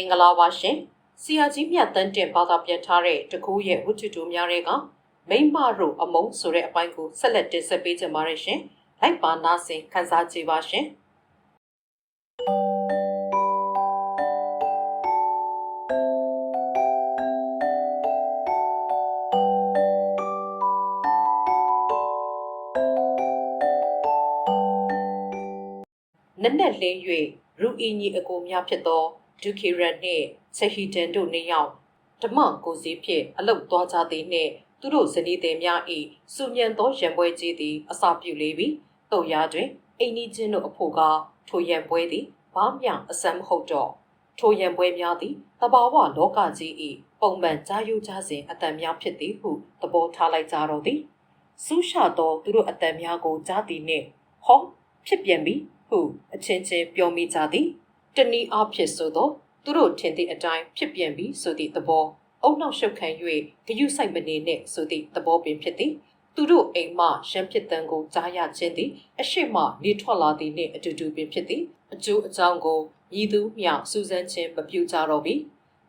င်္ဂလာပါရှင်။ဆရာကြီးမြတ်တန်းတင်ဘာသာပြန်ထားတဲ့တကူရဲ့ဝတ္ထုတို့များတွေကမိမတို့အမုံဆိုတဲ့အပိုင်းကိုဆက်လက်တင်ဆက်ပေးကြပါရရှင်။လိုက်ပါနားဆင်ခန်းစားကြပါရှင်။နက်နက်လင်း၍ရူအီညီအကိုများဖြစ်သောဒုခေရန်နှင့်ဆဟီတန်တို့နှစ်ယောက်ဓမ္မကိုစီဖြင့်အလုတ်သွားကြသည်နှင့်သူတို့ဇနီးသည်များ၏စုညံသောရံပွဲကြီးသည်အစာပြုလေပြီတို့ရာတွင်အိနီချင်းတို့အဖို့ကထိုရံပွဲသည်ဘာမျှအစမ်းမဟုတ်တော့ထိုရံပွဲများသည်တဘာဝလောကကြီး၏ပုံမှန်ကြားယူကြစဉ်အတန်များဖြစ်သည်ဟုသဘောထားလိုက်ကြတော့သည်ဆူးရှသောသူတို့အတန်များကိုကြားသည်နှင့်ဟောဖြစ်ပြန်ပြီဟုအချင်းချင်းပြောမိကြသည်တနည်းအားဖြင့်ဆိုသောသူတို့ထင်သည့်အတိုင်းဖြစ်ပြန်ပြီဆိုသည့်သဘောအုံနောက်ရှုပ်ခံ၍ဂယုစိုက်မနေနှင့်ဆိုသည့်သဘောပင်ဖြစ်သည်သူတို့အိမ်မှရံဖြစ်တန်ကိုကြားရခြင်းသည်အရှိမနေထွက်လာသည်နှင့်အတူတူပင်ဖြစ်သည်အကျိုးအကြောင်းကိုရည်သူမျှစူးစမ်းခြင်းမပြုကြတော့ပြီ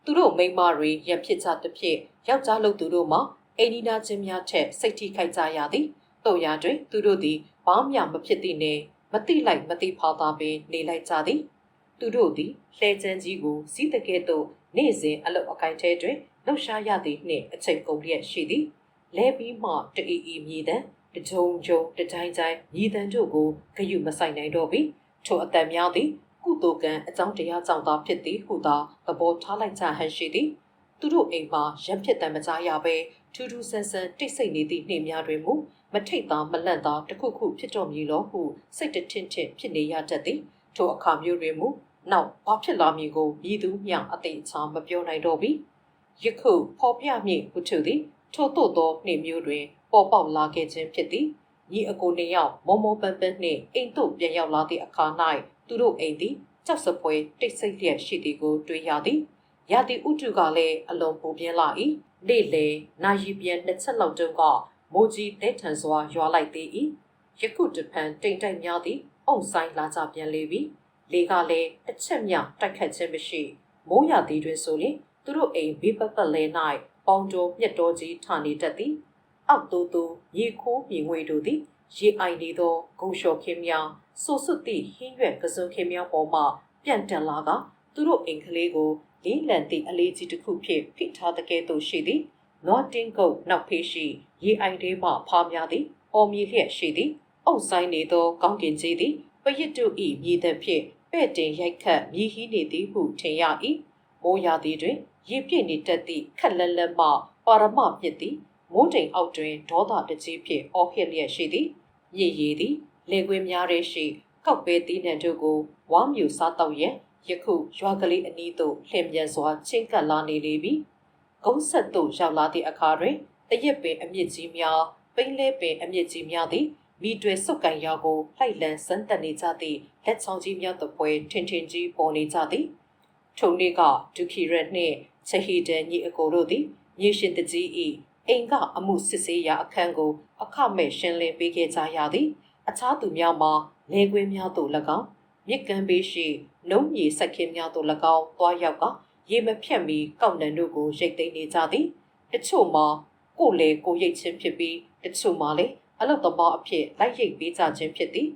သူတို့မိန်းမတွေရံဖြစ်ကြသဖြင့်ယောက်ျားလူသူတို့မှအိမ်နီးနားချင်းများထက်စိတ်ထိခိုက်ကြရသည်တို့ရာတွင်သူတို့သည်ဘာမျှမဖြစ်သည့်နှင့်မတိလိုက်မတိဖာသာပင်နေလိုက်ကြသည်သူတို့သည်လှဲချမ်းကြီးကိုစီးတကဲ့သို့နေ့စဉ်အလုတ်အကိုင်းထဲတွင်လှုပ်ရှားရသည်နှင့်အချိန်ကုန်လျက်ရှိသည်လဲပြီးမှတအီအီမြည်တမ်းတကြုံကြုံတကြိုင်ကြိုင်မြည်တမ်းတို့ကိုဂယုမဆိုင်နိုင်တော့ပြီထိုအတန်များသည်ကုသိုလ်ကံအကြောင်းတရားကြောင့်သာဖြစ်သည်ဟုသာသဘောထားလိုက်ကြဟန်ရှိသည်သူတို့အိမ်မှာရံဖြစ်တမ်းမကြားရဘဲထူးထူးဆန်းဆန်းတိတ်ဆိတ်နေသည့်နေ့များတွင်မူမထိတ်သာမလန့်သာတခုခုဖြစ်တော်မူလောဟုစိတ်တထင့်ထင့်ဖြစ်နေရတတ်သည်ထိုအခါမျိုးတွင်မူနောက်ဘာဖြစ်လာမည်ကိုမြည်သူမျှအသိချာမပြောနိုင်တော့ပြီယခုဖော်ပြမည်ဟုသူသည်ထို့သို့သောနေ့မျိုးတွင်ပေါ်ပေါက်လာခဲ့ခြင်းဖြစ်သည်ညီအကိုနှစ်ယောက်မောမောပန်းပန်းနှင့်အိမ်သို့ပြန်ရောက်လာသည့်အခါ၌သူတို့အိမ်သည်ကြောက်စပွဲတိတ်ဆိတ်လျက်ရှိသည်ကိုတွေ့ရသည်ရာသီဥတုကလည်းအလွန်ပူပြင်းလာ၏နေ့လေနာရီပြန်နှစ်ချက်လောက်တုန်းကမိုးကြီးတဲထန်စွာရွာလိုက်သေး၏ယခုတဖန်တိမ်တိုက်များသည်အုံဆိုင်လာကြပြန်လေပြီလေကလည်းတစ်ချက်မျှတိုက်ခတ်ခြင်းမရှိမိုးရသည်တွင်ဆိုရင်သူတို့အိမ်ဘေးပတ်ပတ်လဲ၌ပေါင်တိုးမြက်တော်ကြီးထနေတတ်သည်အောက်တူတူရေခိုးမြေငွေတို့သည်ရေအိုင်နေသောဂုံလျှော်ခင်းများဆိုစွတ်သည့်ဟင်းရွက်ကစုံခင်းများပေါ်မှပြန့်တက်လာကသူတို့အိမ်ကလေးကိုလေးလံသည့်အလေးကြီးတစ်ခုဖြင့်ဖိထားတဲ့ကဲ့သို့ရှိသည်နွားတင်းကုတ်နောက်ဖေးရှိရေအိုင်ထဲမှဖားများသည်အော်မြေလျက်ရှိသည်အုပ်ဆိုင်နေသောကောင်းကင်ကြီးသည်ပရစ်တို့၏မြေသည်ဖြင့်ပဲ့တင်ရိုက်ခတ်မြည်ဟီးနေသည်ဟုထင်ရ၏မိုးရာသီတွင်ရေပြည့်နေတတ်သည့်ခက်လက်လက်မှပါရမမြစ်သည်မိုးတိမ်အောက်တွင်ဒေါသတကြီးဖြင့်အော်ဟစ်လျက်ရှိသည်မြည်ရည်သည်လေကွင်းများရဲရှိကောက်ပဲသီးနှံတို့ကိုဝါမြူစားတော့ရန်ယခုရွာကလေးအနီးသို့လှည့်ပြန်စွာချင်းကပ်လာနေလေပြီကုန်းဆက်သို့ရောက်လာသည့်အခါတွင်တရက်ပင်အမြင့်ကြီးများပိန်းလဲပင်အမြင့်ကြီးများသည်မိတွေစုပ်ကန်ရာကိုလိုက်လံစမ်းတက်နေကြသည့်လက်ချောင်းကြီးများတစ်ပွဲထင်ထင်ကြီးပေါ်နေကြသည်ထုံနေ့ကဒုခိရနှင့်ချဟီတန်ညီအကိုတို့သည်မြေရှင်တကြီး၏အိမ်ကအမှုစစ်ဆေးရာအခန်းကိုအခမဲ့ရှင်းလင်းပေးခဲ့ကြရသည်အခြားသူများမှာလေကွင်းများသို့၎င်းမြစ်ကမ်းဘေးရှိနှုံးမြေဆက်ခင်းများသို့၎င်းသွားရောက်ကရေမဖြတ်မီကောက်နံတို့ကိုရိတ်သိမ်းနေကြသည်တချို့မှာကိုလေကိုရိတ်ချင်းဖြစ်ပြီးတချို့မှာလည်းအလုတ်သမားအဖြစ်လိုက်ရိတ်ပေးကြခြင်းဖြစ်သည်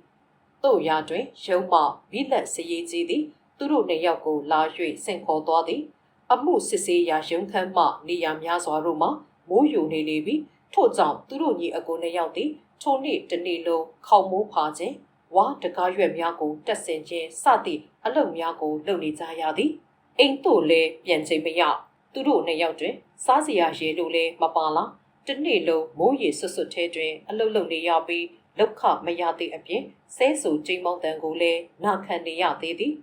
တို့ရာတွင်ရုံးမှမိလက်စရေးကြီးသည်သူတို့နှစ်ယောက်ကိုလာ၍ဆင့်ခေါ်သွားသည်အမှုစစ်ဆေးရာရုံးခန်းမှနေရာများစွာတို့မှာမိုးယိုနေလေပြီထို့ကြောင့်သူတို့ညီအကိုနှစ်ယောက်သည်ထိုနေ့တနေ့လုံးခေါင်မိုးဖာခြင်းဝါတကားရွက်များကိုတက်ဆင်ခြင်းစသည့်အလုပ်များကိုလုပ်နေကြရသည်အိမ်သို့လည်းပြန်ချိန်မရသူတို့နှစ်ယောက်တွင်စားစရာရေလိုလည်းမပါလားတနေ့လုံးမိုးရေဆွတ်ဆွတ်ထဲတွင်အလုပ်လုပ်နေရပြီးလောက်ခမရသည့်အပြင်ဆဲဆူကျိန်းမောင်းတန်ကိုလည်းနာခံနေရသေးသည်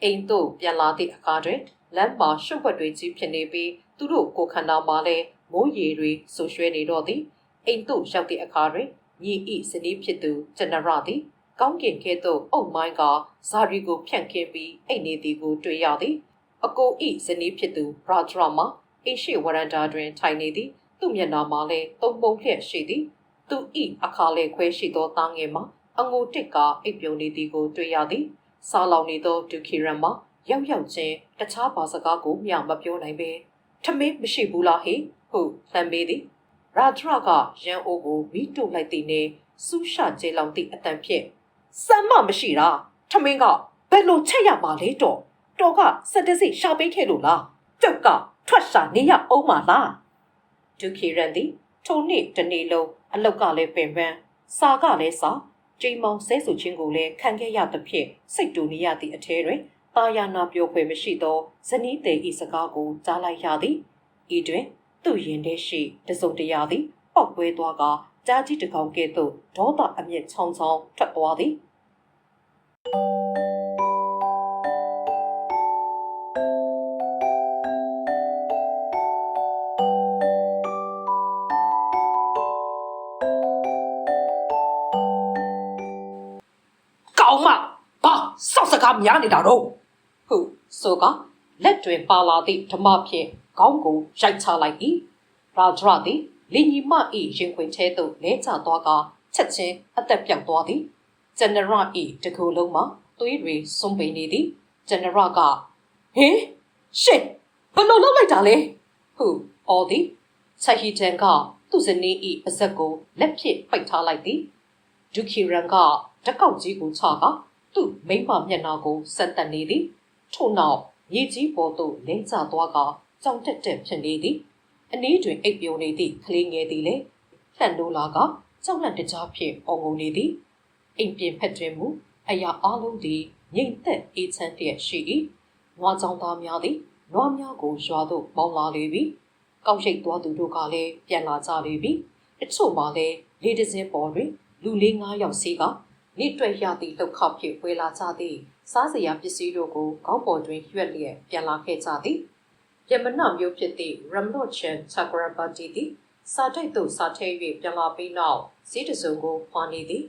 အိမ်သို့ပြန်လာသည့်အခါတွင်လမ်းမှာရှုပ်ွက်တွေကြီးဖြစ်နေပြီးသူတို့ကိုခန္ဓာမှာလည်းမိုးရေတွေဆူရွှဲနေတော့သည်အိမ်သို့ရောက်သည့်အခါတွင်ညီဤဇနီးဖြစ်သူကျနရသည်ကောင်းကင်ကဲ့သို့အုပ်မိုင်းကဇာရီကိုဖြန့်ခင်းပြီးအိတ်နေသည်ကိုတွေ့ရသည်အကိုဤဇနီးဖြစ်သူဘရာဒရာမှာအိရှိဝရန်တာတွင်ထိုင်နေသည်သူ့မျက်နှာမှာလည်းသုံးပုံလျက်ရှိသည်သူဤအခါလေခွဲရှိသောသားငယ်မှာအငိုတစ်ကအိပ်ပြုံနေသည်ကိုတွေ့ရသည်စားလောင်နေသောဒုခိရန်မှာ ရောက်ရောက်ချင်းတခြားဘာစကားကိုမျှမပြောနိုင်ပဲထမင်းမရှိဘူးလားဟေ့ဟုလှမ်းပေးသည်ရာထရကရန်အိုးကိုမိတုလိုက်သည်နှင့်စူးရှကျေလောင်သည့်အတန်ဖြင့်စမ်းမမရှိတာထမင်းကဘယ်လိုချက်ရမှာလဲတော့ကစက်တစိရှာပေးခဲ့လို့လားကြောက်ကထွက်ရှာနေရအောင်မလားဒုခိရန်သည်ထိုနေ့တနေ့လုံးအလောက်ကလည်းပင်ပန်းစာကလည်းစာကျိန်မောင်ဆဲဆူချင်းကိုလည်းခံခဲ့ရသဖြင့်စိတ်တူနေရသည့်အထဲတွင်တာယာနာပြောဖွယ်မရှိသောဇနီးသည်ဤစကားကိုကြားလိုက်ရသည်ဤတွင်သူ့ရင်ထဲရှိတစုံတရာသည်ပောက်ကွဲသွားကကြားကြီးတစ်ကောင်ကဲ့သို့ဒေါသအမျက်ချောင်းချောင်းထွက်သွားသည်ကောင်းမဘာစောက်စကားများနေတာတော့ဟုဆိုကလက်တွင်ပါလာသည့်ဓမ္မဖြင့်ခေါင်းကိုရိုက်ချလိုက်၏ရာဒရသည်လင်ကြီးမ၏ရင်ခွင်ထဲသို့လဲကျသွားကချက်ချင်းအသက်ပြောက်သွားသည်ဂျန်နရ၏တကူလုံးမှာသွေးတွေစွန့်ပိန်နေသည်ဂျန်နရကဟေးရှစ်ဘယ်လိုလုပ်လိုက်တာလဲဟုအော်သည်ချက်ဟီတန်ကသူ့ဇနီး၏ပါးစပ်ကိုလက်ဖြင့်ပိတ်ထားလိုက်သည်ဒုခိရန်ကတကောက်ကြီးကိုချကသူ့မိမမျက်နှာကိုစက်တက်နေသည်ထို့နောက်မြေကြီးပေါ်သို့လဲကျသွားကကြောင်တက်တက်ဖြစ်နေသည်အနည်းတွင်အိပ်ပျော်နေသည့်ကလေးငယ်သည်လည်းလှန့်လို့လာကကြောက်လန့်တကြားဖြင့်အော်ငုံနေသည်အိမ်ပြင်ဖက်တွင်မူအရာအလုံးသည်ငြိမ်သက်အေးချမ်းလျက်ရှိ၏နွားကြောင်သားများသည်နွားများကိုရွာသို့ပေါင်းလာလေပြီကောက်ရိတ်သွားသူတို့ကလည်းပြန်လာကြလေပြီတချို့မှလည်းလေတစင်းပေါ်တွင်လူ၄၅ယောက်စီးကနေတွေ့ရသည့်လောက်ခဖြင့်ဝေလာကြသည်စားစရာပစ္စည်းတို့ကိုခေါင်းပေါ်တွင်ရွက်လျက်ပြန်လာခဲ့ကြသည်ယမနမျိုးဖြစ်သည့်ရမ်နော့ချန်ချာကရပါတီသည်စာတိုက်သို့စာထဲ၍ပြန်လာပြီးနောက်ဈေးတစုံကိုဖွာနေသည်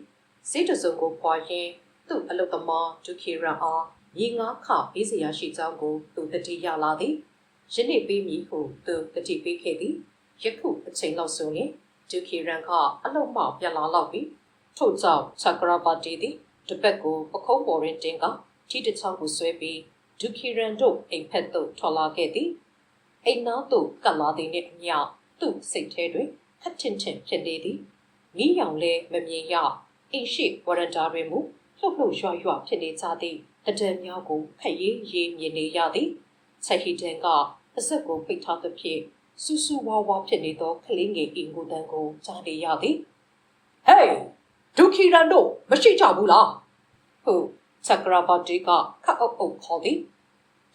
ဈေးတစုံကိုဖွာရင်းသူ့အလုသမားဒုခိရန်အားရေငါးခပေးစရာရှိကြောင်းကိုသူတတိရလာသည်ယနေ့ပေးမည်ဟုသူတတိပေးခဲ့သည်ယခုအချိန်လောက်ဆိုရင်ဒုခိရန်ကအလုမှပြန်လာတော့ပြီထို့ကြောင့်ချာကရပါတီသည်တပတ်ကိုပခုံးပေါ်တွင်တင်ကထီးတစ်ချောင်းကိုဆွဲပြီးဒုခိရန်တို့အိမ်ဖက်သို့ထွက်လာခဲ့သည်အိမ်နောက်သို့ကပ်လာသည်နှင့်အမျှသူ့စိတ်ထဲတွင်ခက်ထင်ထင်ဖြစ်နေသည်မီးရောင်လည်းမမြင်ရအိမ်ရှိဝရန်တာတွင်မူလှုပ်လှုပ်ရွရွဖြစ်နေကြသည့်အတံများကိုခက်ရေးရေးမြင်နေရသည်ချက်ဟီတန်ကအဆက်ကိုပိတ်ထားသဖြင့်စူးစူးဝါးဝါဖြစ်နေသောကလေးငယ်အင်ကိုတန်ကိုကြားနေရသည်ဟေးဒုခိရန်တို့မရှိကြဘူးလားဟုတ်ချက်ကရာဘာတီကခက်အုပ်အုပ်ခေါ်သည်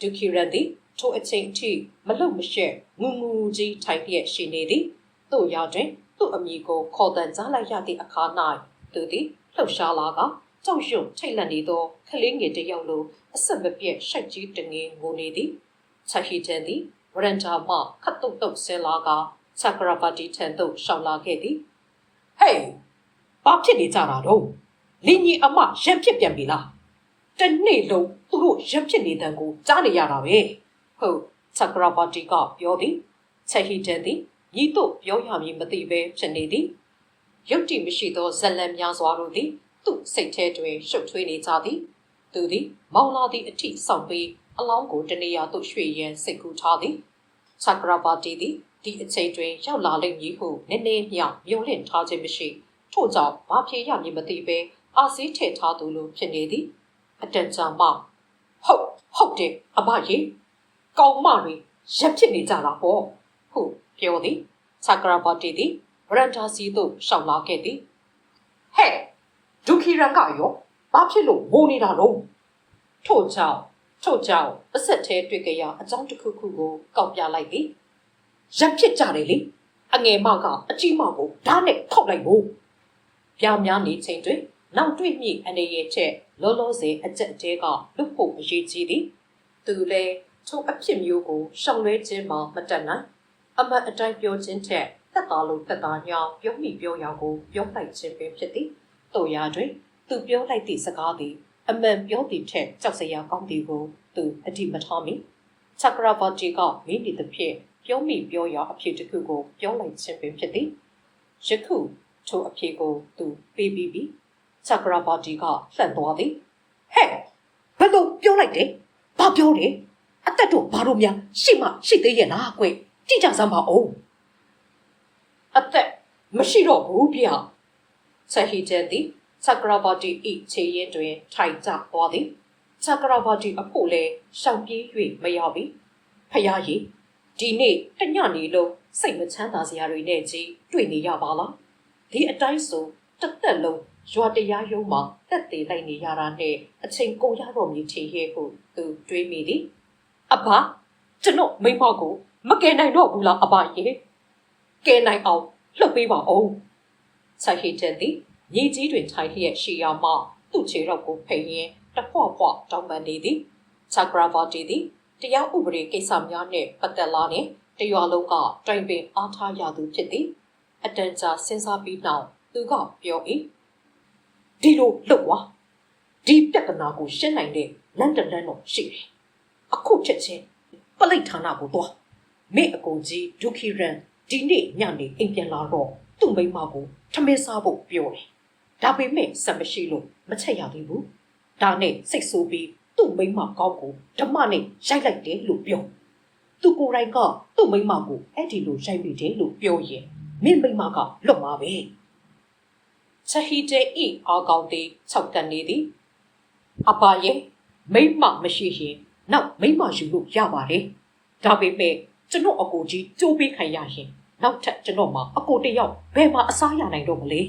ဒုခိရန်သည်ထိုအချိန်ထိမလုံမရှက်ငူငူကြီးထိုင်လျက်ရှိနေသည်သို့ရာတွင်သူ့အမိကိုခေါ်တန်ကြားလိုက်ရသည့်အခါ၌သူသည်လှုပ်ရှားလာကကြောက်ရွံ့ထိတ်လန့်နေသောကလေးငယ်တစ်ယောက်လိုအဆက်မပြတ်ရှိုက်ကြီးတငယ်ငိုနေသည်ချက်ဟီတန်သည်ဝရန်တာမှခတ်တုတ်တုတ်ဆဲလာကချက်ကရာဘာတီထံသို့ရှောင်လာခဲ့သည်ဟေးဘာဖြစ်နေကြတာတော့လင်းကြီးအမရံဖြစ်ပြန်ပြီလားတနေ့လုံးသူတို့ရံဖြစ်နေတဲ့ကိုကြားနေရတာပဲဟုတ်ချက်ကရာဘာတီကပြောသည်ချက်ဟီတန်သည်ညီတို့ပြောရမည်မသိပဲဖြစ်နေသည်ရုတ်တိမရှိသောဇလံများစွာတို့သည်သူ့စိတ်ထဲတွင်ရှုပ်ထွေးနေကြသည်သူသည်မောင်လာသည့်အထိဆောင်ပြီးအလောင်းကိုတနေရာသို့ရွှေ့ရန်စိတ်ကူးထားသည်ချက်ကရာဘာတီသည်ဒီအချိန်တွင်ရောက်လာလိမ့်မည်ဟုနည်းနည်းမျှမျှော်လင့်ထားခြင်းမရှိထို့ကြောင့်ဘာဖြစ်ရမည်မသိပဲအာစီးထည့်ထားသူလိုဖြစ်နေသည်အတန်ကြာမှဟုတ်တယ်အမကြီးကောင်းမတွေရက်ဖြစ်နေကြတာပေါ့ဟုပြောသည်ချက်ကရာဘာတီသည်ဗရန်ဒါစီသို့ရှောင်လာခဲ့သည်ဟဲ့ဒုခိရန်ကရောဘာဖြစ်လို့ငိုနေတာတော့ထို့ကြောင့်အဆက်သေးတွေ့ကြရအကြောင်းတစ်ခုခုကိုကောက်ပြလိုက်သည်ရက်ဖြစ်ကြတယ်လေအငယ်မကအကြီးမကိုဓာတ်နဲ့ထောက်လိုက်လို့ပြားများနေချိန်တွင်နောက်တွေ့မိအနေရဲ့ချက်လောလောဆယ်အကျက်တဲကလွတ်ဖို့အရေးကြီးသည်သူလည်းထိုအဖြစ်မျိုးကိုရှောင်လွဲခြင်းမှမတတ်နိုင်အမှန်အတိုင်းပြောခြင်းထက်သက်သာလို့သက်သာညောင်းပြောမိပြောရာကိုပြောလိုက်ခြင်းပင်ဖြစ်သည်တို့ရာတွင်သူပြောလိုက်သည့်စကားသည်အမှန်ပြောသည့်ထက်ကြောက်စရာကောင်းသည်ကိုသူအတိမထားမိချက်ကရာဘာတီကမိမိသဖြင့်ပြောမိပြောရာအဖြစ်တစ်ခုကိုပြောလိုက်ခြင်းပင်ဖြစ်သည်ယခုထိုအဖြစ်ကိုသူပေးပြီးပြီချက်ကရာဘာတီကလှန့်သွားသည်ဟဲ့ဘယ်လိုပြောလိုက်တယ် ဘာပြောလဲအသက်တို့ဘာလို့များရှိမှရှိသေးရဲ့လားကွကြည့်ကြစမ်းပါဦးအသက်မရှိတော့ဘူးဗျဆက်ဟီတန်သည်ချကရာဘာတီဤခြေရင်းတွင်ထိုင်ကျသွားသည်ချကရာဘာတီအဖို့လဲရှောင်ပြေး၍မရောက်ပြီဖယားကြီးဒီနေ့တညနေလုံးစိတ်မချမ်းသာစရာတွေနဲ့ကြီးတွေ့နေရပါလားဒီအတိုင်းဆိုတစ်သက်လုံးရွာတရားရုံးမှာတက်သေးလိုက်နေရတာနဲ့အချိန်ကုန်ရတော့မည်ထင်ရဲ့ဟုသူတွေးမိသည်အဘကျွန်တော်မိမကိုမကယ်နိုင်တော့ဘူးလားအဘရေကယ်နိုင်အောင်လှုပ်ပေးပါဦးဆိုင်ဟီတန်သည်မြေကြီးတွင်ထိုင်လျက်ရှိရာမှသူ့ခြေထောက်ကိုဖိရင်းတဖွဖွတောင်းပန်နေသည်ချကရာဘာတီသည်တရားဥပဒေကိစ္စများနှင့်ပတ်သက်လာနှင့်တရွာလုံးကတိုင်ပင်အားထားရသူဖြစ်သည်အတန်ကြာစဉ်းစားပြီးနောက်သူကပြော၏ဒီလိုလှုပ်သွားဒီပြဿနာကိုရှင်းနိုင်တဲ့လန်တန်တော့ရှိတယ်အခုချက်ချင်းပလိတ်ဌာနကိုသွားမိအကူကြီးဒုခိရန်ဒီနေ့ညနေအိမ်ပြန်လာတော့သူ့မိမကိုထမင်းစားဖို့ပြောတယ်ဒါပေမဲ့စံမရှိလို့မချက်ရသေးဘူးဒါနဲ့စိတ်ဆိုးပြီးသူ့မိမကောင်းကိုဓမ္မနဲ့ရိုက်လိုက်တယ်လို့ပြောသူကိုယ်တိုင်ကသူ့မိမကိုအဲ့ဒီလိုရိုက်မိတယ်လို့ပြောရင်မင်းမိမကလွတ်မှာပဲချဟီတေဤအာကောင်တီ၆ကန်နေသည်အပါရဲ့မိမမရှိရင်နောက်မိမယူလို့ရပါတယ်ဒါပေမဲ့ကျွန်တော်အကိုကြီးကြိုးပေးခံရရင်နောက်ထပ်ကျွန်တော်မှာအကိုတယောက်ဘယ်မှာအစားရနိုင်တော့မလဲ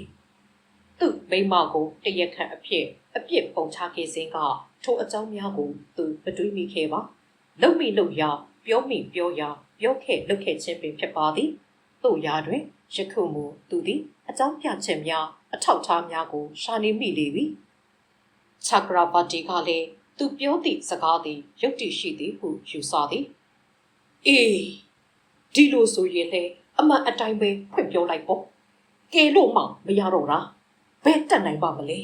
သူ့မိမကိုတရက်ခန့်အဖြစ်ပုံချခဲ့စဉ်ကထိုအကြောင်းများကိုသူမတွေးမိခဲ့ပါလုံမိလုံရပြောမိပြောရပြောခဲ့လုပ်ခဲ့ခြင်းပင်ဖြစ်ပါသည်တို့ရာတွင်ယခုမူသူသည်အကြောင်းပြချက်များအထောက်ထားများကိုရှာနေမိလေပြီချကရာဘာတီကလည်းသူပြောသည့်စကားသည်ယုတ်တိရှိသည်ဟုယူဆသည်အေးဒီလိုဆိုရင်လေအမှန်အတိုင်းပဲဖွင့်ပြောလိုက်ပေါ့ကဲလို့မှမရတော့တာဘယ်တက်နိုင်ပါမလဲ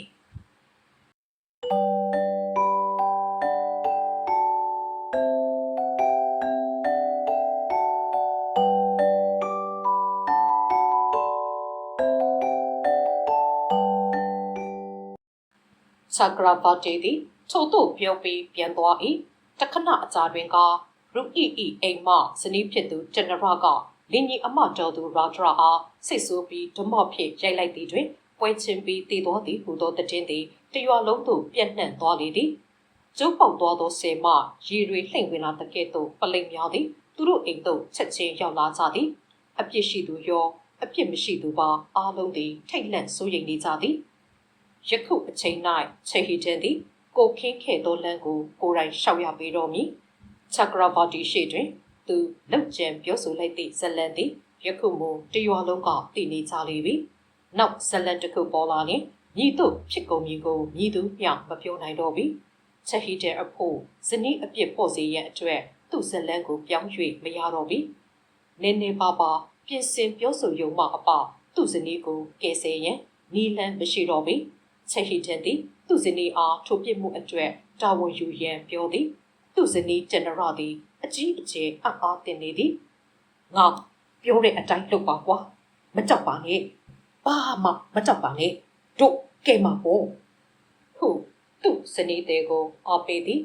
ချကရာဘာတီသည်ထို့သို့ပြောပြီးပြန်သွား၏တခဏအကြာတွင်ကရူအီအိမ်မှဇနီးဖြစ်သူဂျန်နရာကလင်းကြီးအမတော်သူရာဒရာအားစိတ်ဆိုးပြီးဓမော့ဖြစ်ရိုက်လိုက်သည်တွင်ပွဲချင်းပြီးတည်တော်သည်ဟူသောတည်င်းသည်တရွာလုံးသို့ပြန့်နှံ့သွားလေသည်ကျုပ်ပေါက်သွားသောဆယ်မရေတွေလှိမ့်ဝင်လာတဲ့ကဲ့သို့ပလိမ်များသည်သူတို့အိမ်သို့ချက်ချင်းရောက်လာကြသည်အပြစ်ရှိသူရောအပြစ်မရှိသူပါအားလုံးသည်ထိတ်လန့်စိုးရိမ်နေကြသည်ယခုအချိန်၌ချေဟီတန်သည်ကိုခင်းခဲ့သောလမ်းကိုကိုယ်တိုင်ရှောက်ရပေးတော်မူချကရာဘာတီရှိတွင်သူလောက်ကျန်ပြောဆိုလိုက်သည့်ဇလန်သည်ယခုမှတရွာလုံးကတည်နေကြလေပြီနောက်ဇလန်တစ်ခုပေါ်လာရင်ညီတို့ဖြစ်ကုန်မည်ကိုညီသူမျှမပြောနိုင်တော့ပြီချက်ဟီတဲ့အဖို့ဇနီးအပြစ်ဖို့စေရန်အတွက်သူ့ဇလန်ကိုပြောင်း၍မရတော့ပြီနည်းနည်းပါးပါးပြင်ဆင်ပြောဆိုရုံမှအပသူ့ဇနီးကိုကယ်ဆယ်ရန်နီလန်းမရှိတော့ပြီချက်ဟီတဲ့သည်သူ့ဇနီးအားထိုပြစ်မှုအတွက်တာဝန်ယူရန်ပြောသည်သူ့ဇနီးဂျန်နရာသည်အကြီးအကျယ်အားတင်နေသည်ငါပြောတဲ့အတိုင်းလုပ်ပါကွာမကြောက်ပါနဲ့ဘာမှမကြောက်ပါနဲ့တို့ကဲမှာပေါ့ဟုသူ့ဇနီးတဲ့ကိုအားပေးသည်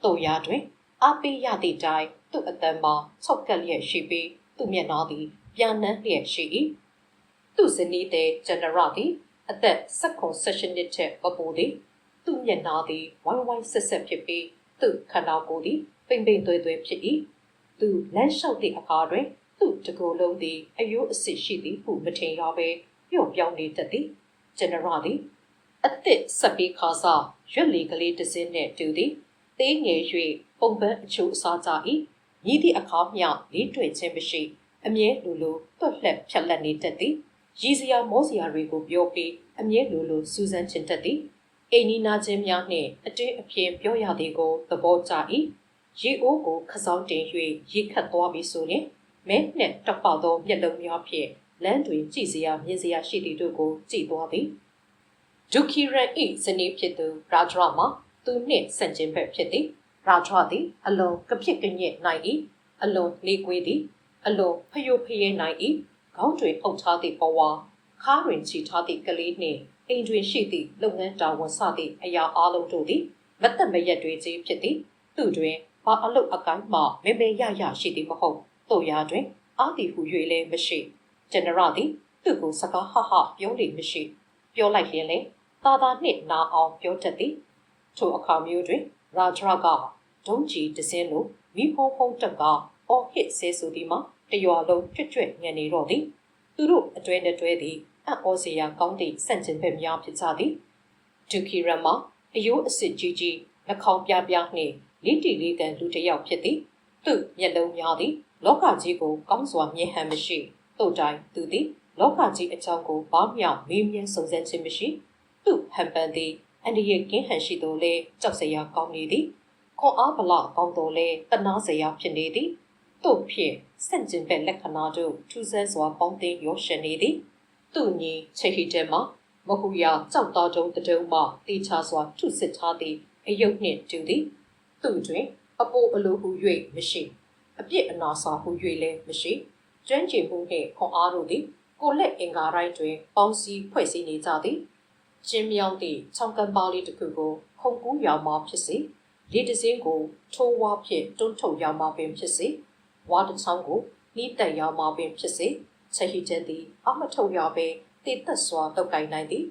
တို့ရာတွင်အားပေးရသည့်တိုင်သူ့အတန်မှာဆောက်ကက်လျက်ရှိပြီးသူ့မျက်နှာသည်ပြန်နှမ်းလျက်ရှိ၏သူ့ဇနီးတဲ့ဂျန်နရာသည်အသက်16နှစ်ထက်ပပူသည်သူ့မျက်နှာသည်ဝိုင်းဝိုင်းဆက်ဆက်ဖြစ်ပြီးသူ့ခန္ဓာကိုယ်သည်ပိမ့်ပိမ့်သွဲသွဲဖြစ်၏သူလမ်းလျှောက်သည့်အခါတွင်သူ့တကိုယ်လုံးသည်အယိုးအစစ်ရှိသည်ဟုမထင်ရဘဲပျော့ပြောင်းနေတတ်သည်ဂျန်နရာသည်အသစ်ဆက်ပြီးခါစားရွက်လီကလေးတစ်စင်းနှင့်တူသည်သေးငယ်၍ပုံပန်းအချို့အစားကြ၏ညီသည့်အခါမျှလေးတွေ့ခြင်းမရှိအမြဲလိုလိုတွက်လှက်ဖြတ်လက်နေတတ်သည်ရည်စရာမောစရာတွေကိုပြောပြီးအမြဲလိုလိုစူးစမ်းချင်တတ်သည်အိနီနာချင်းများနှင့်အတင်းအပြင်းပြောရသည်ကိုသဘောကျ၏ရေအိုးကိုခစောင်းတင်၍ရေခတ်သွားပြီးဆိုရင်မဲနှင့်တောက်ပေါသောမျက်လုံးများဖြင့်လမ်းတွင်ကြည့်စရာမြင်စရာရှိသည်တို့ကိုကြည့်သွားသည်ဒုခိရန်၏ဇနီးဖြစ်သူရာဒရာမှာသူနှင့်ဆန့်ကျင်ဘက်ဖြစ်သည်ရာဒရာသည်အလွန်ကဖြစ်ကညစ်နိုင်၏အလွန်လေးကွေးသည်အလွန်ဖျို့ဖျဲနိုင်၏ခေါင်းတွင်အုပ်ထားသည့်ဘဝခါးတွင်ချီထားသည့်ကလေးနှင့်အိမ်တွင်ရှိသည့်လုပ်ငန်းတာဝန်စသည့်အရာအလုံးတို့သည်မသက်မရက်တွေကြီးဖြစ်သည်သူတွင် ဘာအလုတ်အကိုင်းမှမေမေရရရှိသည်မဟုတ်တို့ရာတွင်အာတီဟု၍လည်းမရှိဂျန်နရသည်သူ့ကိုစကားဟဟပြောလေမရှိပြောလိုက်ရင်လည်းသာသာနှင့်နာအောင်ပြောတတ်သည်ထိုအခါမျိုးတွင်ရာဂျရာကဒုံးကြီးတစင်းလိုမိဖုံးဖုံးတက်ကအော်ဟစ်ဆဲဆိုသည်မှာတရွာလုံးကြွကြွညံနေတော့သည်သူတို့အတွဲနဲ့တွဲသည်အံ့ဩစရာကောင်းသည့်စန့်ကျင်ဘက်များဖြစ်ကြသည်ဒူကီရမ်မှာအယိုးအစစ်ကြီးကြီးနှာခေါင်းပြားပြားနှင့်လေးတီလေးတန်လူတစ်ယောက်ဖြစ်သည်သူ့မျက်လုံးများသည်လောကကြီးကိုကောင်းစွာမြင်ဟန်မရှိတို့တိုင်းသူသည်လောကကြီးအကြောင်းကိုဘာမျှမေးမြန်းစုံစမ်းခြင်းမရှိသူ့ဟန်ပန်သည်အန်ဒီရဲ့ကင်းဟန်ရှိသောလဲကြောက်စရာကောင်းနေသည်ခွန်အားဗလာကောင်းတော်လဲတနာစရာဖြစ်နေသည်တို့ဖြင့်စန့်ကျင်ဘက်လက္ခဏာတို့ထူးဆန်းစွာပေါင်းသိရောရှင်နေသည်သူ့ညီချေဟီတဲမှာမဟူယာကြောက်သားတုံးတုံးမှတေချာစွာထုစစ်ထားသည့်အယုတ်နှင့်တူသည်သူ့တွင်အပိုးအလိုဟု၍မရှိအပြစ်အနာစာဟု၍လည်းမရှိကျွမ်းကျင်မှုနှင့်ခွန်အားတို့သည်ကိုလက်အင်္ဂါတိုင်းတွင်ပေါင်းစည်းဖွဲ့စည်းနေကြသည်ကျင်းမြောင်းသည့်ချောင်းကမ်းပါးလေးတစ်ခုကိုခုံကူးရောင်မှဖြစ်စေလေတစင်းကိုထိုးဝါဖြင့်တွန်းထုတ်ရောင်မှပင်ဖြစ်စေဝါတစ်ချောင်းကိုနှီးတက်ရောင်မှပင်ဖြစ်စေချက်ဟီတဲ့သည်အမထုတ်ရပဲတည်သက်စွာတောက်ကိုင်နိုင်သည်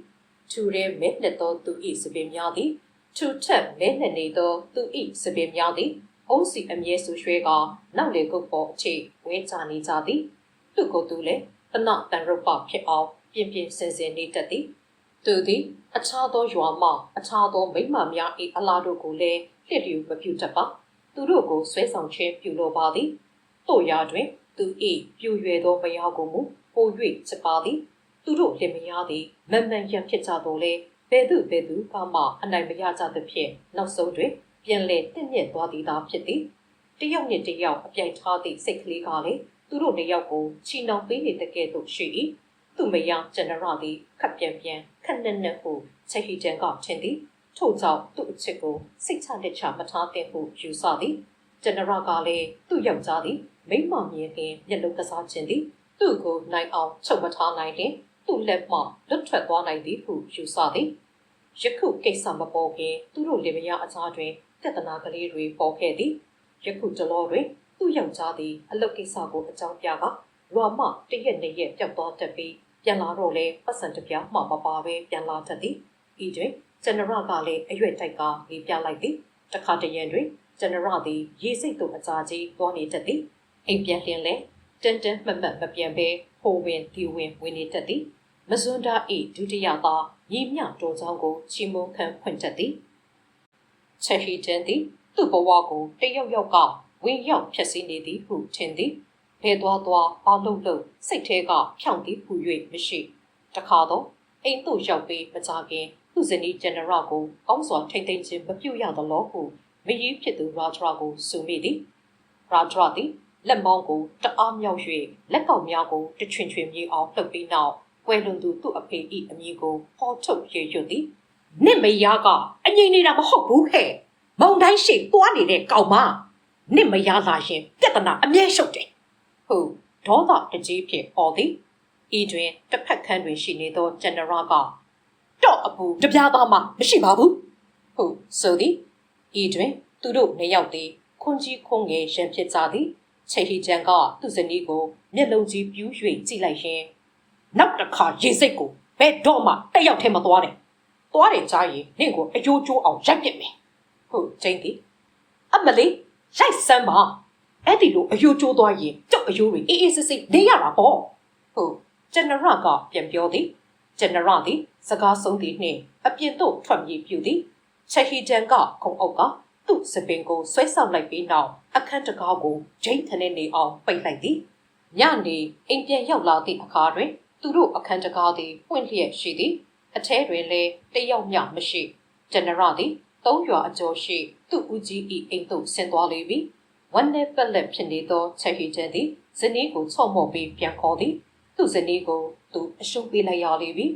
ထူရဲမဲလက်သောသူ၏စပင်များသည်ထူထက်မဲလက်နေသောသူ၏စပင်များသည်အုံးစီအမြဲဆူရွှဲကနောက်လေကုတ်ပေါ်အခြေဝဲချနေကြသည်သူကိုယ်သူလည်းတနတန်ရုပ်ပဖြစ်အောင်ပြင်းပြင်းစင်စင်နေတတ်သည်သူသည်အခြားသောရွာမှအခြားသောမိမများ၏အလားတို့ကိုလည်းလျှစ်လျူမပြုတတ်ပါသူတို့ကိုဆွဲဆောင်ခြင်းပြုလိုပါသည်တို့ရာတွင်သူ၏ပြူရွယ်သောမယားကိုမူပို၍ချစ်ပါသည်သူတို့လင်မယားသည်မန်မှန်ရန်ဖြစ်ကြတော်လဲဘယ်သူကမှအနိုင်မရကြသဖြင့်နောက်ဆုံးတွင်ပြန်လည်တင့်မြင့်သွားသည်သာဖြစ်သည်တယောက်နှင့်တယောက်အပြိုင်ထားသည့်စိတ်ကလေးကလည်းသူတို့နှစ်ယောက်ကိုချီနှောင်ပေးနေတဲ့ကဲ့သို့ရှိ၏သူမယားဂျန်နရာသည်ခပ်ပြန်ခက်နက်နက်ဟုချက်ဟီတန်ကထင်သည်ထို့ကြောင့်သူ့အချစ်ကိုစိတ်ချလက်ချမထားသင့်ဟုယူဆသည်ဂျန်နရာကလည်းသူ့ယောက်ျားသည်မိမမြင်ရင်မျက်လုံးကစားခြင်းသည်သူ့ကိုနိုင်အောင်ချုပ်မထားနိုင်ရင်သူ့လက်မှလွတ်ထွက်သွားနိုင်သည်ဟုယူဆသည်ယခုကိစ္စမပေါ်ခင်သူတို့လင်မယားအကြားတွင်ပြဿနာကလေးတွေပေါ်ခဲ့သည်ယခုတလောတွင်သူ့ယောက်ျားသည်အလုပ်ကိစ္စကိုအကြောင်းပြကရွာမှတရက်နှစ်ရက်ပျောက်သွားတတ်ပြီးပြန်လာတော့လဲပတ်စံတစ်ပြားမှမပါပဲပြန်လာတတ်သည်ဤတွင်ဂျန်နရကလည်းအရွက်တိုက်ကလေးပြလိုက်သည်တခါတရံတွင်ဂျန်နရသည်ရေစိတ်သို့အကြာကြီးသွားနေတတ်သည်အိမ်ပြန်လျင်လဲတန်မှတ်မပြန်ပဲဟိုဝင်ဒီဝင်ဝင်နေတတ်သည်မစွန်းတာဤဒုတိယသားညီမြတော်ချောင်းကိုချီမုန်းခံဖွင့်တတ်သည်ချက်ဟီတန်သည်သူ့ဘဝကိုတယောက်ယောက်ကဝင်ရောက်ဖြည့်ဆည်းနေသည်ဟုထင်သည်ဘဲသွားဘာလို့စိတ်ထဲကဖြောင့်သည်ဟု၍မရှိတခါတော့အိမ်သို့ရောက်ပြီးမကြခင်သူ့ဇနီးဂျန်နရာကိုကောင်းစွာထိမ့်သိမ်းခြင်းမပြုရသလောဟုမကြီးဖြစ်သူရာဂျရာကိုဆိုမိသည်ရာဂျရာသည်လက်မောင်းကိုတအားမြောက်၍လက်ကောက်များကိုတချွင်မြေအောင်လှုပ်ပြီးနောက်ကွယ်လွန်သူသူ့အဖေ၏အမည်ကိုဟောထုတ်ရေရွတ်သည်နင့်မယားကအငြိမ်နေတာမဟုတ်ဘူးဟဲ့မုံတိုင်းရှိသွားနေတဲ့ကောင်မနင့်မယားလာရင်ပြဿနာအမြဲရှုပ်တယ်ဟုတ်ဒေါသတကြီးဖြင့်ဟောသည်ဤတွင်တစ်ဖက်ခန်းတွင်ရှိနေသောဂျန်နရာကတော့အပူတပြားသားမှမရှိပါဘူးဟုတ်ဆိုသည်ဤတွင်သူတို့နှစ်ယောက်သည်ခွန်ကြီးခွန်ငယ်ရန်ဖြစ်ကြသည်ချေဟီဂျန်ကသူ့ဇနီးကိုမျက်လုံးကြီးပြူး၍ကြည့်လိုက်ရင်နောက်တစ်ခါရေစိတ်ကိုဘယ်တော့မှတက်ရောက်ထဲမသွားတယ်ကြားရင်နင့်ကိုအယိုးကျိုးအောင်ရိုက်ပစ်မယ်ဟုတ်ကျင်းသည်အမလေးရိုက်စမ်းပါအဲ့ဒီလိုအယိုးကျိုးသွားရင်ကျုပ်အယိုးတွေအေးအေးဆေးဆေးနေရတာပေါ့ဟုတ်ဂျန်နရာကပြန်ပြောသည်ဂျန်နရာသည်စကားဆုံးသည်နှင့်အပြင်သို့ထွက်ပြေးပြူသည်ချက်ဟီဂျန်ကခုံအုပ်ကသူ့စပင်ကိုဆွဲဆောင်လိုက်ပြီးနောက်အခန်းတကားကိုဂျိမ်းထနေနေအောင်ပိတ်လိုက်သည်ညနေအိမ်ပြန်ရောက်လာသည့်အခါတွင်သူတို့အခန်းတကားသည်ပွင့်လျက်ရှိသည်အထဲတွင်လည်းတယောက်မျှမရှိဂျန်နရာသည်သုံးရွာအကျော်ရှိသူ့ဦးကြီး၏အိမ်သို့ဆင်းသွားလေပြီဝမ်းနဲ့ပက်လက်ဖြစ်နေသောချက်ဟီဂျန်သည်ဇနီးကိုချော့မော့ပြီးပြန်ခေါ်သည်သူ့ဇနီးကိုသူအရှုံးပေးလိုက်ရလေပြီ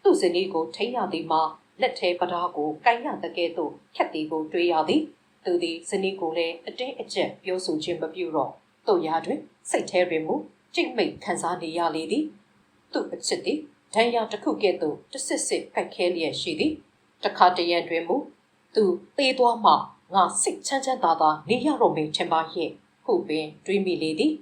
သူ့ဇနီးကိုထိန်းရသည်မှာလက်ထဲပဓာကိုကိုင်ရတဲ့ကဲ့သို့ဖြတ်သည်ကိုတွေးရသည်သူသည်ဇနီးကိုလည်းအတင်းအကျပ်ပြောဆိုခြင်းမပြုတော့တို့ရာတွင်စိတ်ထဲတွင်မူကြိတ်မိတ်ခံစားနေရလေသည်သူ့အချစ်သည်ဒဏ်ရာတစ်ခုကဲ့သို့တဆစ်ကိုက်ခဲလျက်ရှိသည်တခါတရံတွင်မူသူသေသွားမှ ငါစိတ်ချမ်းချမ်းသာသာနေရတော့မယ်ထင်ပါရဲ့ဟုပင်တွေးမိလေသည်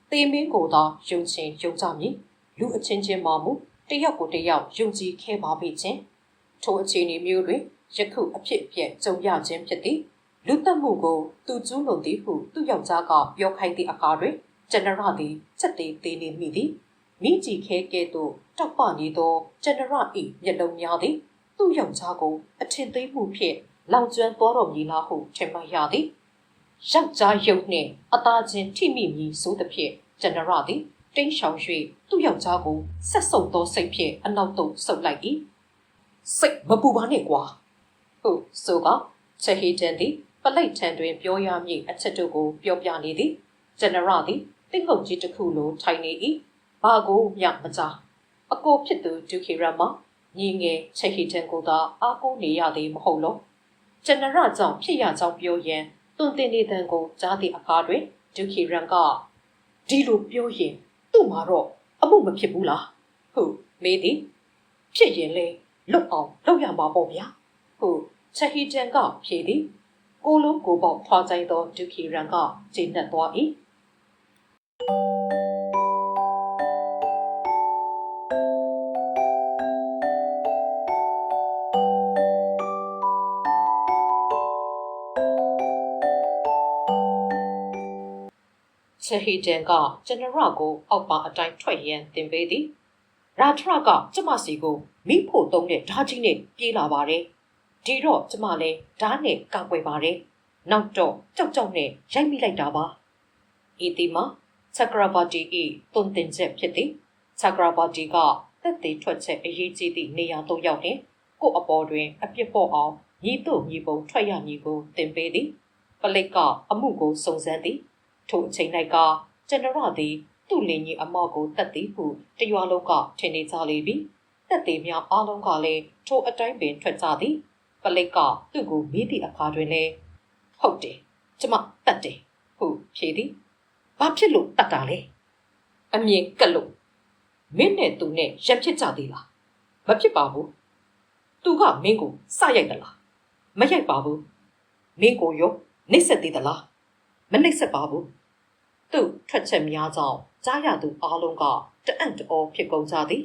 သေမင်းကိုသာယုံချင်ယုံကြမည်လူအချင်းချင်းမှမူတယောက်ကိုတယောက်ယုံကြည်ခဲ့ပါပြီချင်းထိုအခြေအနေမျိုးတွင်ယခုအဖြစ်အပျက်ကြုံရခြင်းဖြစ်သည်လူသက်မှုကိုသူကျူးလွန်သည်ဟုသူ့ယောက်ျားကပြောခိုင်းသည့်အခါတွင်ကျွန်ရသည်ချက်သေးသေးနေမိသည်မိကြည့်ခဲကဲ့သို့တောက်ပနေသောကျွန်ရ၏မျက်လုံးများသည်သူ့ယောက်ျားကိုအထင်သေးမှုဖြင့်လောင်ကျွမ်းသွားတော်မူလားဟုထင်မှတ်ရသည်ယောက်ျားယုံနှင့်အသားချင်းထိမိမည်ဆိုသဖြင့်ကျွန်ရသည်တိမ်းရှောင်၍သူ့ယောက်ျားကိုဆက်ဆုပ်သောစိတ်ဖြင့်အနောက်သို့ဆုပ်လိုက်၏စိတ်မပူပါနဲ့ကွာဟုတ်ဆိုကချက်ဟီတန်သည်ပလိတ်ထံတွင်ပြောရမည်အချက်တို့ကိုပြောပြနေသည်ကျွန်ရသည်တင်းငုတ်ကြီးတစ်ခုလိုထိုင်နေ၏ဘာကိုမျှမကြားအကိုဖြစ်သူဒုခေရမညီငယ်ချက်ဟီတန်ကိုသာအားကိုးနေရသည်မဟုတ်လောကျွန်ရကြောင့်ဖြစ်ရကြောင်းပြောရန်တွင်တင်နေတန်ကိုကြားသည့်အခါတွင်ဒုခေရန်ကဒီလိုပြောရင်သူ့မှာတော့အမှုမဖြစ်ဘူးလားဟုတ်မေးသည်ဖြစ်ရင်လေလွတ်အောင်လုပ်ရမှာပေါ့ဗျာဟုတ်ချက်ဟီတန်ကဖြေသည်ကိုလုံးကိုပေါက်ထွားကြိုင်သောဒုခေရန်ကကျေနပ်သွား၏ချက်ဟီတန်ကကျွန်ရကိုအောက်ပါအတိုင်းထွက်ရန်တင်ပေးသည်ရာထရကကျမစီကိုမိဖို့သုံးတဲ့ဓာကြီးနဲ့ပြေးလာပါတယ်ဒီတော့ကျမလည်းဓာနဲ့ကောက်ွယ်ပါတယ်နောက်တော့ကြောက်ကြောက်နဲ့ရိုက်မိလိုက်တာပါဤဒီမှာချက်ကရာဘာတီ၏တွန်တင်ချက်ဖြစ်သည်ချက်ကရာဘာတီကသက်သေထွက်ချက်အရေးကြီးသည့်နေရာသို့ရောက်လျှင်ကို့အပေါ်တွင်အပြစ်ပေါ်အောင်ညီတို့ညီပုံထွက်ရမည်ကိုတင်ပေးသည်ပလိတ်ကအမှုကိုစုံစမ်းသည်ထိုအချိန်၌ကကျွန်ရသည်သူ့လင်ကြီးအမောက်ကိုတတ်သည်ဟုတရွာလုံးကထင်နေကြလေပြီတက်သေးများအားလုံးကလည်းထိုအတိုင်းပင်ထွက်ကြသည်ပလိတ်ကသူ့ကိုမေးသည့်အခါတွင်လည်းဟုတ်တယ်ကျမတတ်တယ်ဟုဖြေသည်ဘာဖြစ်လို့တတ်တာလဲအမြင်ကက်လို့မင်းနဲ့သူနဲ့ရံဖြစ်ကြသေးလားမဖြစ်ပါဘူးသူကမင်းကိုစရိုက်သလားမရိုက်ပါဘူးမင်းကိုရောနှိပ်စက်သေးသလားမနှိပ်စက်ပါဘူးသူ့ထွက်ချက်များကြောင့်ကြားရသူအားလုံးကတအံ့တောဖြစ်ကုန်ကြသည်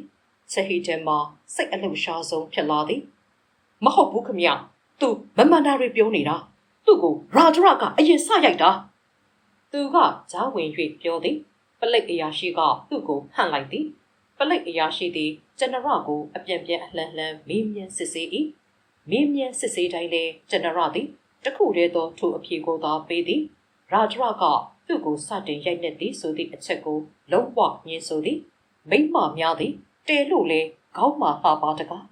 ချက်ဟီတန်မှာစိတ်အလှုပ်ရှားဆုံးဖြစ်လာသည်မဟုတ်ဘူးခမသူမမှန်တာတွေပြောနေတာသူ့ကိုရာဒရကအရင်စရိုက်တာသူကကြားဝင်၍ပြောသည်ပလိတ်အရာရှိကသူ့ကိုဟန့်လိုက်သည်ပလိတ်အရာရှိသည်ကျွန်ရကိုအပြန်ပြန်အလှန်လှန်မေးမြန်းစစ်ဆေး၏မေးမြန်းစစ်ဆေးတိုင်းလည်းကျွန်ရသည်တခုတည်းသောထိုအဖြေကိုသာပေးသည်ရာဒရကသူ့ကိုစတင်ရိုက်နှက်သည်ဆိုသည့်အချက်ကိုလုံးဝညှင်းဆိုသည်မိမများသည်တဲလို့လဲခေါင်းမှာဟာပါတကား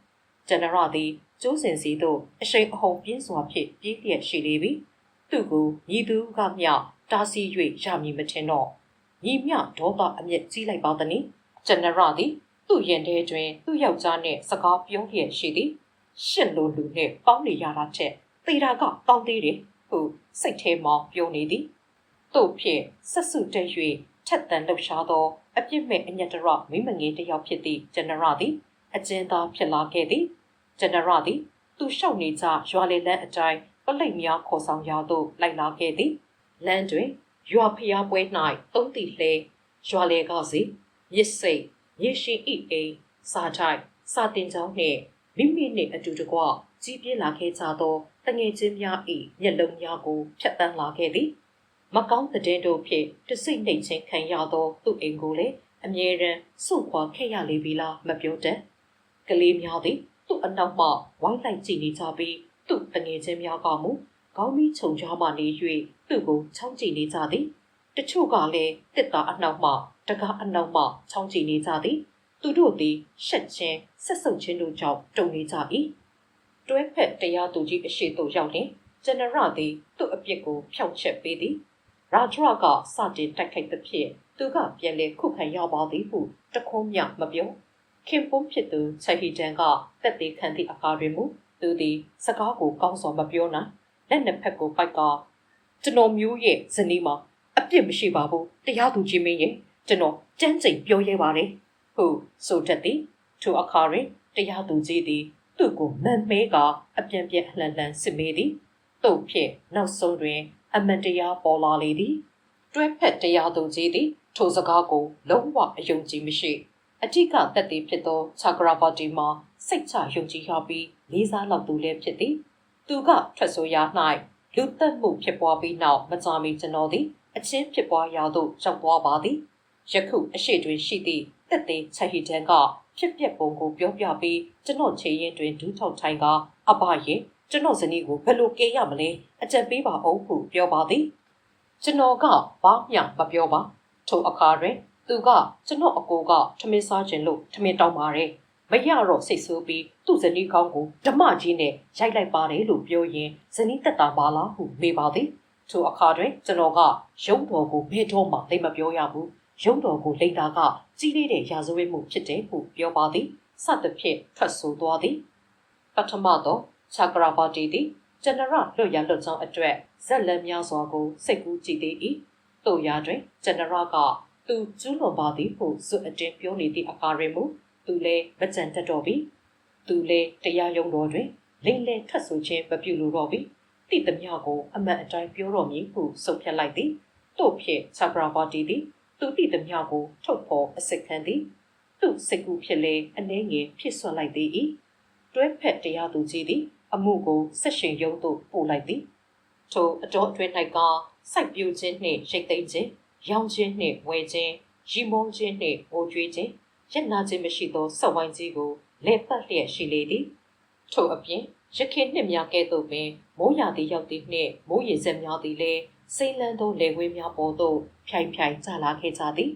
ကျွန်ရသည်ကျိုးစင်စီသို့အရှိန်အဟုန်ပြင်းစွာဖြင့်ပြေးလျက်ရှိလေပြီသူ့ကိုညီသူကမျှတားဆီး၍ရမည်မထင်တော့ညီမျှဒေါသအမျက်ကြီးလိုက်ပါသည်ကျွန်ရသည်သူ့ရင်ထဲတွင်သူ့ယောက်ျားနှင့်စကားပြောလျက်ရှိသည်ရှစ်လိုလူနှင့်ပေါင်းနေရတာထက်သေတာကကောင်းသေးတယ်ဟုစိတ်ထဲမှပြောနေသည်တို့ဖြင့်ဆက်စုတက်၍ထက်သန်လှုပ်ရှားသောအပြစ်မဲ့အညက်တရမိမငယ်တယောက်ဖြစ်သည့်ကျွန်ရသည်အကျဉ်းသားဖြစ်လာခဲ့သည်ကျွန်ရသည်သူလျှောက်နေကြရွာလေလန်းအတိုင်းပလိတ်များခေါ်ဆောင်ရာသို့လိုက်လာခဲ့သည်လမ်းတွင်ရွာဖျားပွဲ၌သုံးသည့်လှဲရွာလေကစီရစ်စိတ်ရေရှိအိအိမ်စာထိုက်စာတင်ကြောင်းနှင့်မိမိနှင့်အတူတကွကြီးပြင်းလာခဲ့ကြသောတငယ်ချင်းများ၏မျက်လုံးများကိုဖြတ်တန်းလာခဲ့သည်မကောင်းတဲ့တို့ဖြင့်တစိမ့်နှိမ်ချင်းခံရသောသူ့အိမ်ကိုလည်းအမြဲတမ်းစွန့်ခွာခဲ့ရလေပြီလားမပြောတတ်ကလေးများသည်သူ့အနောက်မှဝိုင်းလိုက်ကြည့်နေကြပြီးသူ့တငယ်ချင်းများကမူခေါင်းမီးခြုံကြားမှနေ၍သူ့ကိုချောင်းကြည့်နေကြသည်တချို့ကလည်းတစ်သားအနောက်မှတကားအနောက်မှချောင်းကြည့်နေကြသည်သူတို့သည်ရှက်ချင်းဆက်ဆုပ်ချင်းတို့ကြောင့်တုန်နေကြ၏တွဲဖက်တရားသူကြီးအရှိသို့ရောက်လျှင်ကျွန်ရသည်သူ့အပြစ်ကိုဖြောင့်ချက်ပေးသည်ရာဒရကစတင်တိုက်ခိုက်သဖြင့်သူကပြန်လည်ခုခံရပါသည်ဟုတခုံးမြမပြောခင်ပွန်းဖြစ်သူချက်ဟီတန်ကတက်သေးခံသည့်အခါတွင်မူသူသည်စကားကိုကောင်းစွာမပြောနိုင်လက်နှစ်ဖက်ကိုပိုက်ကကျွန်တော်မျိုးရဲ့ဇနီးမှာအပြစ်မရှိပါဘူးတရားသူကြီးမင်းရဲ့ကျွန်တော်ကြမ်းကြိမ်ပြောရဲပါတယ်ဟုတ်ဆိုတတ်သည်ထိုအခါတွင်တရားသူကြီးသည်သူ့ကိုမန်မဲကအပြန်ပြန်လှန်လှန်စစ်မေးသည် တို့ဖြင့်နောက်ဆုံးတွင်အမှန်တရားပေါ်လာလေသည်တွဲဖက်တရားသူကြီးသည်ထိုစကားကိုလုံးဝအယုံကြည်မရှိအဓိကသက်သေဖြစ်သောချာကရာပါတီမှာစိတ်ချယုံကြည်ရပြီးလေးစားလောက်သူလည်းဖြစ်သည်သူကထွက်ဆိုရာ၌လူသက်မှုဖြစ်ပွားပြီးနောက်မကြာမီကျွန်တော်သည်အချင်းဖြစ်ပွားရာသို့ရောက်သွားပါသည်ယခုအရှိတွင်ရှိသည့်သက်သေချဟီတန်ကဖြစ်ပျက်ပုံကိုပြောပြပြီးကျွန်တော်ခြေရင်တွင်ဒူးထောက်ထိုင်ကအဘရဲ့ကျွန်တော်ဇနီးကိုဘယ်လိုကယ်ရမလဲအကြံပေးပါအောင်ဟုပြောပါသည်ကျွန်တော်ကဘာမှမပြောပါထိုအခါတွင်သူကကျွန်တော်အကိုကထမင်းစားခြင်းလို့ထမင်းတောင်းပါတယ်မရတော့စိတ်ဆိုးပြီးသူ့ဇနီးကောင်းကိုဓမ္မကြီးနဲ့ရိုက်လိုက်ပါတယ်လို့ပြောရင်ဇနီးတက်တာပါလားဟုမေးပါသည်ထိုအခါတွင်ကျွန်တော်ကရုံးတော်ကိုဘယ်တော့မှသိမပြောရဘူးရုံးတော်ကိုလိမ့်တာကကြီးလေးတဲ့ရာဇဝတ်မှုဖြစ်တယ်ဟုပြောပါသည်စသဖြင့်ထွက်ဆိုသွားသည်ပထမတော့ချာကရာပါတီသည်ကျွန်တော်လွတ်ရလွတ်ကြောင်းအတွက်ဇက်လက်များစွာကိုစိတ်ကူးကြည့်သေး၏တို့ရာတွင်ကျွန်တော်ကသူကျူးလွန်ပါသည်ဟုဇွတ်အတင်းပြောနေသည့်အခါတွင်မူသူလည်းမကြံတတ်တော့ပြီသူလည်းတရားရုံးတော်တွင်လိမ့်လဲထွက်ဆိုခြင်းမပြုလိုတော့ပြီတိသမျှကိုအမှန်အတိုင်းပြောတော်မည်ဟုဆုံးဖြတ်လိုက်သည်တို့ဖြင့်ချာကရာပါတီသည်သူတိသမျှကိုထုတ်ဖော်အစစ်ခံသည်သူစိတ်ကူးဖြစ်လေအနှဲငယ်ဖြစ်ဆွလိုက်သည်၏တွဲဖက်တရားသူကြီးသည်အမှုကိုဆက်ရှင်ရုံးသို့ပို့လိုက်သည်ထိုအတော်အတွင်း၌ကစိုက်ပျိုးခြင်းနှင့်ရိတ်သိမ်းခြင်းရောင်းခြင်းနှင့်ဝယ်ခြင်းရီမုန်းခြင်းနှင့်ငိုကြွေးခြင်းရက်နာခြင်းမရှိသောဆက်ဝိုင်းကြီးကိုလဲပတ်လျက်ရှိလေသည်ထို့အပြင်ရခင်နှစ်များကဲ့သို့ပင်မိုးရာသီရောက်သည့်နှင့်မိုးရေစက်များသည်လည်းစိမ့်လန်းသောလေဝေးများပေါ်သို့ဖြိုင်ဖြိုင်ကျလာခဲ့ကြသည်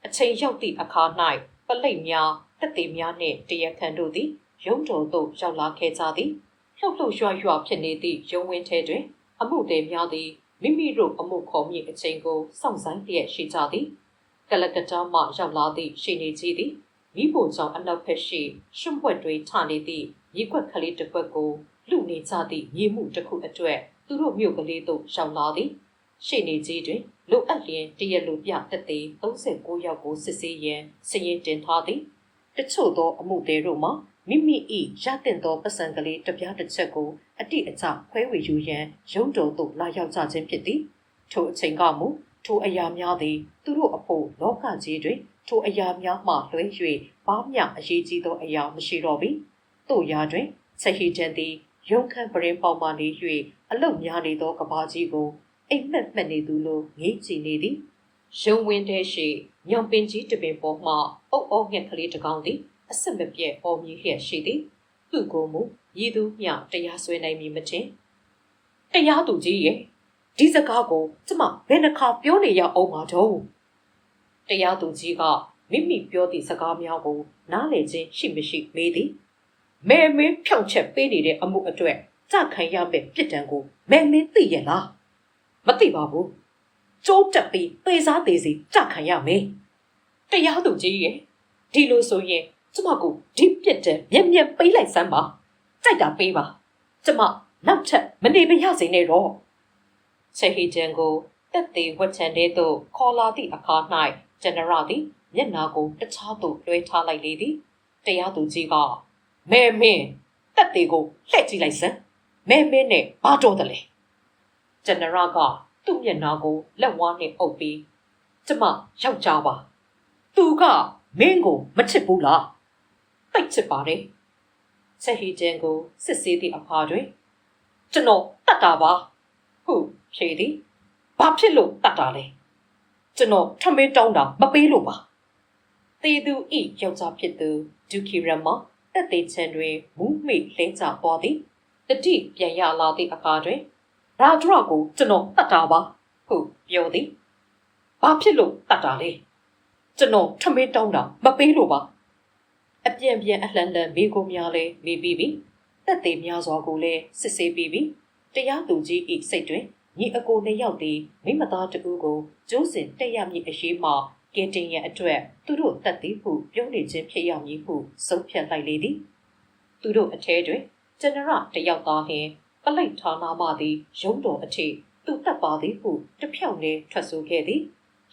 အချိန်ရောက်သည့်အခါ၌ပလိတ်များတက်သေးများနှင့်တရခန်တို့သည်ရုံးတော်သို့ရောက်လာခဲ့ကြသည်လှုပ်လှုပ်ရွရွဖြစ်နေသည့်ရုံးဝင်းထဲတွင်အမှုသည်များသည်မိမိတို့အမှုခေါ်မည့်အချိန်ကိုစောင့်ဆိုင်လျက်ရှိကြသည်ကလကတ္တာမှရောက်လာသည့်ရှိနေကြီးသည်မိဖို့ကြောင့်အနောက်ဖက်ရှိရှွန့်ပွက်တွေထနေသည့်မြေခွက်ကလေးတစ်ခွက်ကိုလူနေကြသည့်မြေမှုတစ်ခုအတွက်သူတို့မြို့ကလေးသို့ရောက်လာသည်ရှိနေကြီးတွင်လိုအပ်လျင်တရက်လိုပြတက်သေး39ယောက်ကိုစစ်ဆေးရန်စည်ရင်တင်ထားသည်တချို့သောအမှုတွေတို့မှာမိမိ၏ရတင်သောပတ်စံကလေးတစ်ပြားတစ်ချက်ကိုအတိအကျခွဲဝေယူရန်ရုံးတော်သို့လာရောက်ကြခြင်းဖြစ်သည်ထိုအချိန်ကမူထိုအရာများသည်သူတို့အဖို့လောကကြီးတွင်ထိုအရာများမှလွဲ၍ဘာမျှအရေးကြီးသောအရာမရှိတော့ပြီတို့ရာတွင်ချက်ဟီတန်သည်ရုံးခန်းပရင်ပေါမှနေ၍အလုတ်များနေသောကဘာကြီးကိုအိမ်မက်မှတ်နေသူလိုငေးကြည့်နေသည်ရုံးဝင်းထဲရှိညောင်ပင်ကြီးတပင်ပေါ်မှအုပ်အောငှက်ကလေးတစ်ကောင်သည်အဆက်မပြတ်ပေါ်မြည်လျက်ရှိသည်သူ့ကိုမူရည်သူမျှတရားစွဲနိုင်မည်မထင်တရားသူကြီးရဲ့ဒီစကားကိုကျမဘယ်နှခါပြောနေရအောင်ပါတော့တရားသူကြီးကမိမိပြောသည့်စကားများကိုနားလည်ခြင်းရှိမရှိမေးသည်မဲမင်းဖြောင့်ချက်ပေးနေတဲ့အမှုအတွက်ကြခံရမယ့်ပြစ်ဒဏ်ကိုမဲမင်းသိရလားမသိပါဘူးကျိုးတက်ပြီးသေစားသေးစီကြခံရမယ်တရားသူကြီးရဲ့ဒီလိုဆိုရင်ကျမကိုဒီပြစ်ဒဏ်မျက်မျက်ပေးလိုက်စမ်းပါကြိုက်တာပေးပါကျမနောက်ထပ်မနေမရစေနဲ့တော့ချက်ဟီဂျန်ကိုတက်သေးဝတ်ချန်တဲ့သို့ခေါ်လာသည့်အခါ၌ဂျန်နရာသည်မျက်နာကိုတခြားသို့လွှဲထားလိုက်လေသည်တရားသူကြီးကမဲမင်းတက်သေးကိုလှည့်ကြည့်လိုက်စမ်းမဲမင်းနဲ့ဘာတော်တယ်လဲဂျန်နရာကသူ့မျက်နာကိုလက်ဝါးနှင့်အုပ်ပြီးကျမယောက်ျားပါသူကမင်းကိုမချစ်ဘူးလားတိတ်ချစ်ပါတယ်ချက်ဟီဂျန်ကိုစစ်ဆေးသည့်အခါတွင်ကျွန်တော်တတ်တာပါဟုတ်ဖြေသည်ဘာဖြစ်လို့တတ်တာလဲကျွန်တော်ထမင်းတောင်းတာမပေးလို့ပါတေသူဤယောက်ျားဖြစ်သူဒူကီရမတက်သေးချန်တွင်မူးမိလဲကျသွားသည်တတိပြန်ရလာသည့်အခါတွင်ရာဒရကိုကျွန်တော်တတ်တာပါဟုတ်ပြောသည်ဘာဖြစ်လို့တတ်တာလဲကျွန်တော်ထမင်းတောင်းတာမပေးလို့ပါအပြန်ပြန်အလှန်လှန်မိကိုများလဲမိပြီးပြီတက်သေးများစွာကိုလည်းစစ်ဆေးပြီးပြီတရားသူကြီးဤစိတ်တွင်ညီအကိုနှစ်ယောက်သည်မိမသားတူကိုကျိုးစင်တက်ရမည်အရေးမှကဲတင်ရန်အတွက်သူတို့တက်သည်ဟုပြောနေခြင်းဖြစ်ရမည်ဟုဆုံးဖြတ်လိုက်လေသည်သူတို့အထဲတွင်ဂျန်နရတယောက်သားဟင်ပလိတ်ဌာနမှသည်ရုံးတော်အထိသူတက်ပါသည်ဟုတဖြောင့်လေးထွက်ဆိုခဲ့သည်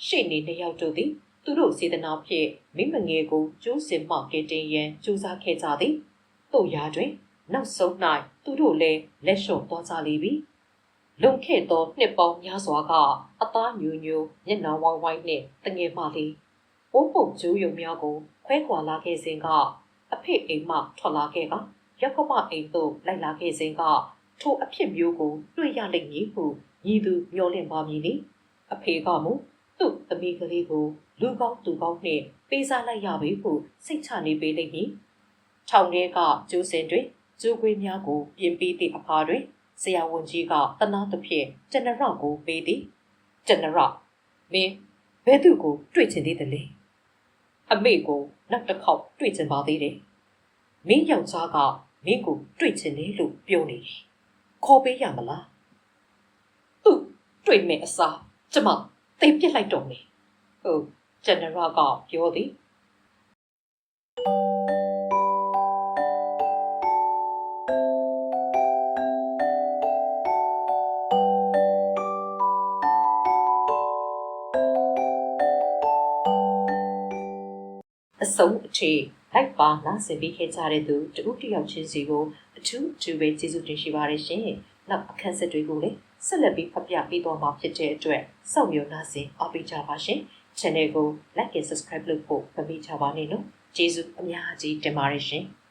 ရှေ့နေနှစ်ယောက်တို့သည်သူတို့စေတနာဖြင့်မိမငယ်ကိုကျိုးစင်မှကဲတင်ရန်ကြိုးစားခဲ့ကြသည်တို့ရာတွင်နောက်ဆုံး၌သူတို့လည်းလက်လျှော့သွားကြလေပြီ လွန်ခဲ့သောနှစ်ပေါင်းများစွာကအသားညူညူမျက်နှာဝိုင်းဝိုင်းနှင့်တငယ်မလေးအိုးပုတ်ကျိုးယုံများကိုခွဲခွာလာခဲ့စဉ်ကအဖေအိမ်မှထွက်လာခဲ့ကရောက်ကမအိမ်သို့လိုက်လာခဲ့စဉ်ကထိုအဖြစ်မျိုးကိုတွေ့ရလိမ့်မည်ဟုညီသူမျှော်လင့်ပါမည်လေအဖေကမူသူ့သမီးကလေးကိုလူကောင်းသူကောင်းနှင့်ပေးစားလိုက်ရပြီဟုစိတ်ချနေပေလိမ့်မည်ထောင်ထဲကကျိုးစင်တွင်ကျိုးခွေးများကိုပြင်ပြီးသည့်အခါတွင်ဆရာဝန်ကြီးကတနာသဖြင့်ကျနရကိုပေးသည်ကျနရမင်းဘဲသူကိုတွေ့ချင်သေးတယ်လေအမေကိုနောက်တစ်ခေါက်တွေ့ချင်ပါသေးတယ်မင်းယောက်ျားကမင်းကိုတွေ့ချင်တယ်လို့ပြောနေတယ်ခေါ်ပေးရမလားသူတွေ့မယ်အစားကျမသိပြစ်လိုက်တော့မယ်ဟုတ်ကျနရကပြောသည်အဆုံးအထိလိုက်ပါနားဆင်ပေးခဲ့ကြတဲ့သူတဦးတယောက်ချင်းစီကိုအထူးပဲကျေးဇူးတင်ရှိပါတယ်ရှင်။နောက်အခန်းဆက်တွေကိုလည်းဆက်လက်ပြီးဖတ်ပြပေးသွားမှာဖြစ်တဲ့အတွက်စောင့်မျှော်နှားဆင်အားပေးကြပါရှင်။ Channel ကို Like and Subscribe လုပ်ဖို့မမေ့ကြပါနဲ့နော်။ကျေးဇူးအများကြီးတင်ပါတယ်ရှင်။